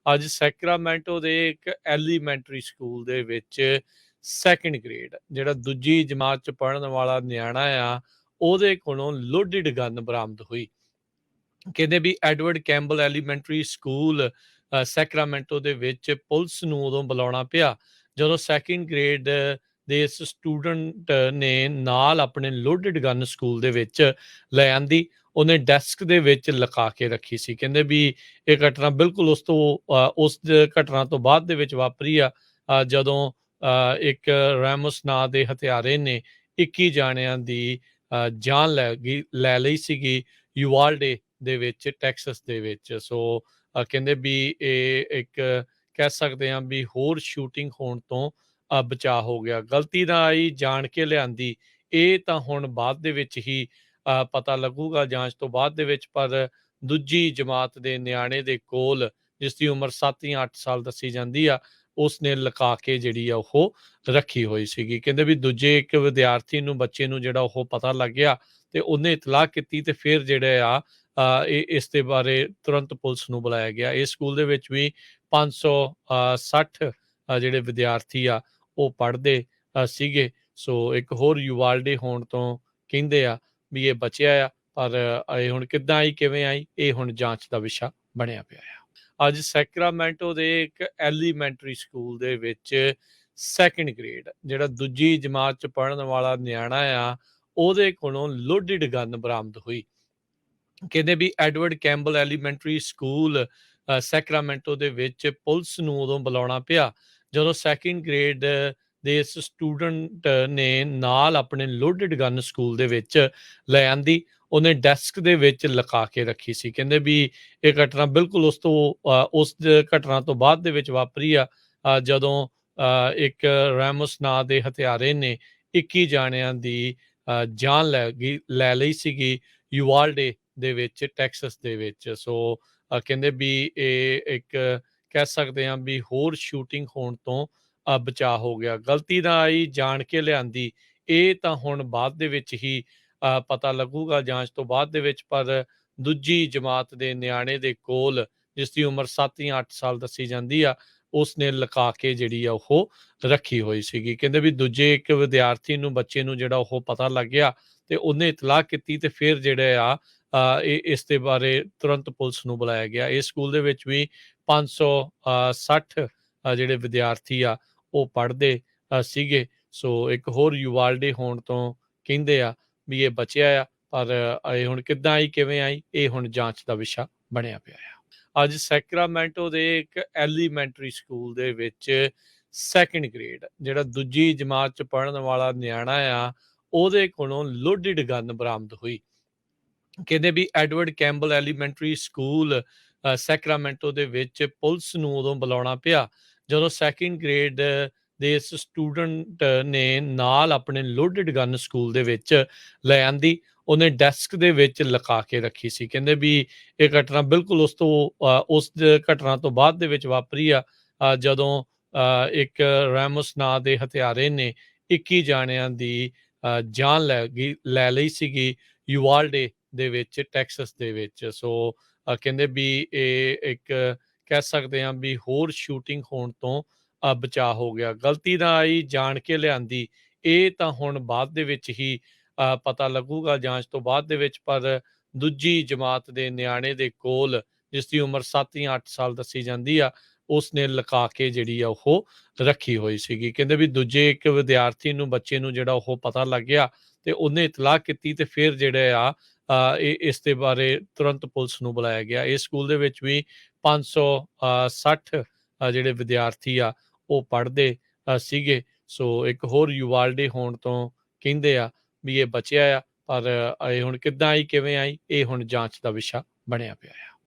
ਅੱਜ ਸੈਕਰਾਮੈਂਟੋ ਦੇ ਇੱਕ ਐਲੀਮੈਂਟਰੀ ਸਕੂਲ ਦੇ ਵਿੱਚ ਸੈਕੰਡ ਗ੍ਰੇਡ ਜਿਹੜਾ ਦੂਜੀ ਜਮਾਤ ਚ ਪੜ੍ਹਨ ਵਾਲਾ ਨਿਆਣਾ ਆ, ਉਹਦੇ ਕੋਲੋਂ ਲੋਡਿਡ ਗਨ ਬਰਾਮਦ ਹੋਈ। ਕਹਿੰਦੇ ਵੀ Edward Campbell elementary school Sacramento ਦੇ ਵਿੱਚ ਪੁਲਿਸ ਨੂੰ ਉਦੋਂ ਬੁਲਾਉਣਾ ਪਿਆ ਜਦੋਂ ਸੈਕੰਡ ਗ੍ਰੇਡ ਦੇ ਇਸ ਸਟੂਡੈਂਟ ਨੇ ਨਾਲ ਆਪਣੇ ਲੋਡਿਡ ਗਨ ਸਕੂਲ ਦੇ ਵਿੱਚ ਲੈ ਆਂਦੀ। ਉਹਨੇ ਡੈਸਕ ਦੇ ਵਿੱਚ ਲੁਕਾ ਕੇ ਰੱਖੀ ਸੀ। ਕਹਿੰਦੇ ਵੀ ਇਹ ਘਟਨਾ ਬਿਲਕੁਲ ਉਸ ਘਟਨਾ ਤੋਂ ਬਾਅਦ ਦੇ ਵਿੱਚ ਵਾਪਰੀ ਆ, ਜਦੋਂ ਇੱਕ ਰੈਮੋਸ ਨਾਂ ਦੇ ਹਥਿਆਰੇ ਨੇ 21 ਜਾਣਿਆਂ ਦੀ ਜਾਨ ਲੈ ਲਈ ਸੀਗੀ ਯੂਵਾਲਡੇ ਦੇ ਵਿੱਚ, ਟੈਕਸਸ ਦੇ ਵਿੱਚ। ਸੋ ਕਹਿੰਦੇ ਵੀ ਇਹ ਇੱਕ ਕਹਿ ਸਕਦੇ ਹਾਂ ਵੀ ਹੋਰ ਸ਼ੂਟਿੰਗ ਹੋਣ ਤੋਂ ਬਚਾਅ ਹੋ ਗਿਆ। ਗਲਤੀ ਨਾਲ ਆਈ, ਜਾਣ ਕੇ ਲਿਆਂਦੀ, ਇਹ ਤਾਂ ਹੁਣ ਬਾਅਦ ਦੇ ਵਿੱਚ ਹੀ ਪਤਾ ਲੱਗੂਗਾ ਜਾਂਚ ਤੋਂ ਬਾਅਦ ਦੇ ਵਿੱਚ। ਪਰ ਦੂਜੀ ਜਮਾਤ ਦੇ ਨਿਆਣੇ ਦੇ ਕੋਲ, ਜਿਸ ਦੀ ਉਮਰ 7 ਜਾਂ 8 ਸਾਲ ਦੱਸੀ ਜਾਂਦੀ ਆ, ਉਸਨੇ ਲੁਕਾ ਕੇ ਜਿਹੜੀ ਆ ਉਹ ਰੱਖੀ ਹੋਈ ਸੀਗੀ। ਕਹਿੰਦੇ ਵੀ ਦੂਜੇ ਇੱਕ ਵਿਦਿਆਰਥੀ ਨੂੰ, ਬੱਚੇ ਨੂੰ ਜਿਹੜਾ ਉਹ ਪਤਾ ਲੱਗ ਗਿਆ ਤੇ ਉਹਨੇ ਇਤਲਾਹ ਕੀਤੀ ਤੇ ਫਿਰ ਜਿਹੜੇ ਆ ਇਸ ਦੇ ਬਾਰੇ ਤੁਰੰਤ ਪੁਲਿਸ ਨੂੰ ਬੁਲਾਇਆ ਗਿਆ। ਇਸ ਸਕੂਲ ਦੇ ਵਿੱਚ ਵੀ 560 ਜਿਹੜੇ ਵਿਦਿਆਰਥੀ ਆ ਉਹ ਪੜ੍ਹਦੇ ਸੀਗੇ। ਸੋ ਇੱਕ ਹੋਰ ਯੂਵਾਲਡੇ ਹੋਣ ਤੋਂ ਕਹਿੰਦੇ ਆ ਵੀ ਇਹ ਬਚਿਆ ਆ, ਪਰ ਇਹ ਹੁਣ ਕਿੱਦਾਂ ਆਈ, ਕਿਵੇਂ ਆਈ, ਇਹ ਹੁਣ ਜਾਂਚ ਦਾ ਵਿਸ਼ਾ ਬਣਿਆ ਪਿਆ ਆ। ਅੱਜ ਸੈਕਰਾਮੈਂਟੋ ਦੇ ਇੱਕ ਐਲੀਮੈਂਟਰੀ ਸਕੂਲ ਦੇ ਵਿੱਚ ਸੈਕੰਡ ਗ੍ਰੇਡ ਜਿਹੜਾ ਦੂਜੀ ਜਮਾਤ ਚ ਪੜ੍ਹਨ ਵਾਲਾ ਨਿਆਣਾ ਆ, ਉਹਦੇ ਕੋਲੋਂ ਲੋਡਿਡ ਗਨ ਬਰਾਮਦ ਹੋਈ। ਕਹਿੰਦੇ ਵੀ Edward Campbell elementary school Sacramento ਦੇ ਵਿੱਚ ਪੁਲਿਸ ਨੂੰ ਉਦੋਂ ਬੁਲਾਉਣਾ ਪਿਆ ਜਦੋਂ ਸੈਕੰਡ ਗ੍ਰੇਡ ਦੇ ਇਸ ਸਟੂਡੈਂਟ ਨੇ ਨਾਲ ਆਪਣੇ ਲੋਡਿਡ ਗਨ ਸਕੂਲ ਦੇ ਵਿੱਚ ਲੈ ਆਂਦੀ। ਉਹਨੇ ਡੈਸਕ ਦੇ ਵਿੱਚ ਲੁਕਾ ਕੇ ਰੱਖੀ ਸੀ। ਕਹਿੰਦੇ ਵੀ ਇਹ ਘਟਨਾ ਬਿਲਕੁਲ ਉਸ ਘਟਨਾ ਤੋਂ ਬਾਅਦ ਦੇ ਵਿੱਚ ਵਾਪਰੀ ਆ, ਜਦੋਂ ਇੱਕ ਰੈਮੋਸ ਨਾਂ ਦੇ ਹਥਿਆਰੇ ਨੇ 21 ਜਾਣਿਆਂ ਦੀ ਜਾਨ ਲੈ ਲਈ ਸੀਗੀ ਯੂਵਾਲਡੇ ਦੇ ਵਿੱਚ, ਟੈਕਸਸ ਦੇ ਵਿੱਚ। ਸੋ ਕਹਿੰਦੇ ਵੀ ਇਹ ਇੱਕ ਕਹਿ ਸਕਦੇ ਹਾਂ ਵੀ ਹੋਰ ਸ਼ੂਟਿੰਗ ਹੋਣ ਤੋਂ ਬਚਾਅ ਹੋ ਗਿਆ। ਗਲਤੀ ਨਾਲ ਆਈ, ਜਾਣ ਕੇ ਲਿਆਂਦੀ, ਇਹ ਤਾਂ ਹੁਣ ਬਾਅਦ ਦੇ ਵਿੱਚ ਹੀ ਪਤਾ ਲੱਗੂਗਾ ਜਾਂਚ ਤੋਂ ਬਾਅਦ ਦੇ ਵਿੱਚ। ਪਰ ਦੂਜੀ ਜਮਾਤ ਦੇ ਨਿਆਣੇ ਦੇ ਕੋਲ, ਜਿਸ ਦੀ ਉਮਰ 7 ਜਾਂ 8 ਸਾਲ ਦੱਸੀ ਜਾਂਦੀ ਆ, ਉਸਨੇ ਲੁਕਾ ਕੇ ਜਿਹੜੀ ਆ ਉਹ ਰੱਖੀ ਹੋਈ ਸੀਗੀ। ਕਹਿੰਦੇ ਵੀ ਦੂਜੇ ਇੱਕ ਵਿਦਿਆਰਥੀ ਨੂੰ, ਬੱਚੇ ਨੂੰ ਜਿਹੜਾ ਉਹ ਪਤਾ ਲੱਗ ਗਿਆ ਤੇ ਉਹਨੇ ਇਤਲਾਹ ਕੀਤੀ ਤੇ ਫਿਰ ਜਿਹੜੇ ਆ ਇਸ ਦੇ ਬਾਰੇ ਤੁਰੰਤ ਪੁਲਿਸ ਨੂੰ ਬੁਲਾਇਆ ਗਿਆ। ਇਸ ਸਕੂਲ ਦੇ ਵਿੱਚ ਵੀ 560 ਜਿਹੜੇ ਵਿਦਿਆਰਥੀ ਆ ਉਹ ਪੜ੍ਹਦੇ ਸੀਗੇ। ਸੋ ਇੱਕ ਹੋਰ ਯੂਵਾਲਡੇ ਹੋਣ ਤੋਂ ਕਹਿੰਦੇ ਆ ਵੀ ਇਹ ਬਚਿਆ ਆ, ਪਰ ਇਹ ਹੁਣ ਕਿੱਦਾਂ ਆਈ, ਕਿਵੇਂ ਆਈ, ਇਹ ਹੁਣ ਜਾਂਚ ਦਾ ਵਿਸ਼ਾ ਬਣਿਆ ਪਿਆ ਆ। ਅੱਜ ਸੈਕਰਾਮੈਂਟੋ ਦੇ ਇੱਕ ਐਲੀਮੈਂਟਰੀ ਸਕੂਲ ਦੇ ਵਿੱਚ ਸੈਕੰਡ ਗ੍ਰੇਡ ਜਿਹੜਾ ਦੂਜੀ ਜਮਾਤ ਚ ਪੜ੍ਹਨ ਵਾਲਾ ਨਿਆਣਾ ਆ, ਉਹਦੇ ਕੋਲੋਂ ਲੋਡਿਡ ਗਨ ਬਰਾਮਦ ਹੋਈ। ਕਹਿੰਦੇ ਵੀ Edward Campbell elementary school Sacramento ਦੇ ਵਿੱਚ ਪੁਲਿਸ ਨੂੰ ਉਦੋਂ ਬੁਲਾਉਣਾ ਪਿਆ ਜਦੋਂ ਸੈਕੰਡ ਗ੍ਰੇਡ ਦੇ ਇਸ ਸਟੂਡੈਂਟ ਨੇ ਨਾਲ ਆਪਣੇ ਲੋਡਿਡ ਗਨ ਸਕੂਲ ਦੇ ਵਿੱਚ ਲੈ ਆਂਦੀ। ਉਹਨੇ ਡੈਸਕ ਦੇ ਵਿੱਚ ਲੁਕਾ ਕੇ ਰੱਖੀ ਸੀ। ਕਹਿੰਦੇ ਵੀ ਇਹ ਘਟਨਾ ਬਿਲਕੁਲ ਉਸ ਘਟਨਾ ਤੋਂ ਬਾਅਦ ਦੇ ਵਿੱਚ ਵਾਪਰੀ ਆ, ਜਦੋਂ ਇੱਕ ਰੈਮੋਸ ਨਾਂ ਦੇ ਹਥਿਆਰੇ ਨੇ 21 ਜਾਣਿਆਂ ਦੀ ਜਾਨ ਲੈ ਲਈ ਸੀਗੀ ਯੂਵਾਲਡੇ ਦੇ ਵਿੱਚ, ਟੈਕਸਸ ਦੇ ਵਿੱਚ। ਸੋ ਕਹਿੰਦੇ ਵੀ ਇਹ ਇੱਕ ਕਹਿ ਸਕਦੇ ਹਾਂ ਵੀ ਹੋਰ ਸ਼ੂਟਿੰਗ ਹੋਣ ਤੋਂ ਬਚਾਅ ਹੋ ਗਿਆ। ਗਲਤੀ ਨਾਲ ਆਈ, ਜਾਣ ਕੇ ਲਿਆਂਦੀ, ਇਹ ਤਾਂ ਹੁਣ ਬਾਅਦ ਦੇ ਵਿੱਚ ਹੀ ਪਤਾ ਲੱਗੂਗਾ ਜਾਂਚ ਤੋਂ ਬਾਅਦ ਦੇ ਵਿੱਚ। ਪਰ ਦੂਜੀ ਜਮਾਤ ਦੇ ਨਿਆਣੇ ਦੇ ਕੋਲ, ਜਿਸ ਦੀ ਉਮਰ 7 ਜਾਂ 8 ਸਾਲ ਦੱਸੀ ਜਾਂਦੀ ਆ, ਉਸਨੇ ਲੁਕਾ ਕੇ ਜਿਹੜੀ ਆ ਉਹ ਰੱਖੀ ਹੋਈ ਸੀਗੀ। ਕਹਿੰਦੇ ਵੀ ਦੂਜੇ ਇੱਕ ਵਿਦਿਆਰਥੀ ਨੂੰ, ਬੱਚੇ ਨੂੰ ਜਿਹੜਾ ਉਹ ਪਤਾ ਲੱਗ ਗਿਆ ਤੇ ਉਹਨੇ ਇਤਲਾਹ ਕੀਤੀ ਤੇ ਫਿਰ ਜਿਹੜੇ ਆ ਇਸ ਦੇ ਬਾਰੇ ਤੁਰੰਤ ਪੁਲਿਸ ਨੂੰ ਬੁਲਾਇਆ ਗਿਆ। ਇਸ ਸਕੂਲ ਦੇ ਵਿੱਚ ਵੀ 560 ਜਿਹੜੇ ਵਿਦਿਆਰਥੀ ਆ ਉਹ ਪੜ੍ਹਦੇ ਸੀਗੇ। ਸੋ ਇੱਕ ਹੋਰ ਯੂਵਾਲਡੇ ਹੋਣ ਤੋਂ ਕਹਿੰਦੇ ਆ ਵੀ ਇਹ ਬਚਿਆ ਆ, ਪਰ ਇਹ ਹੁਣ ਕਿੱਦਾਂ ਆਈ, ਕਿਵੇਂ ਆਈ, ਇਹ ਹੁਣ ਜਾਂਚ ਦਾ ਵਿਸ਼ਾ ਬਣਿਆ ਪਿਆ ਆ।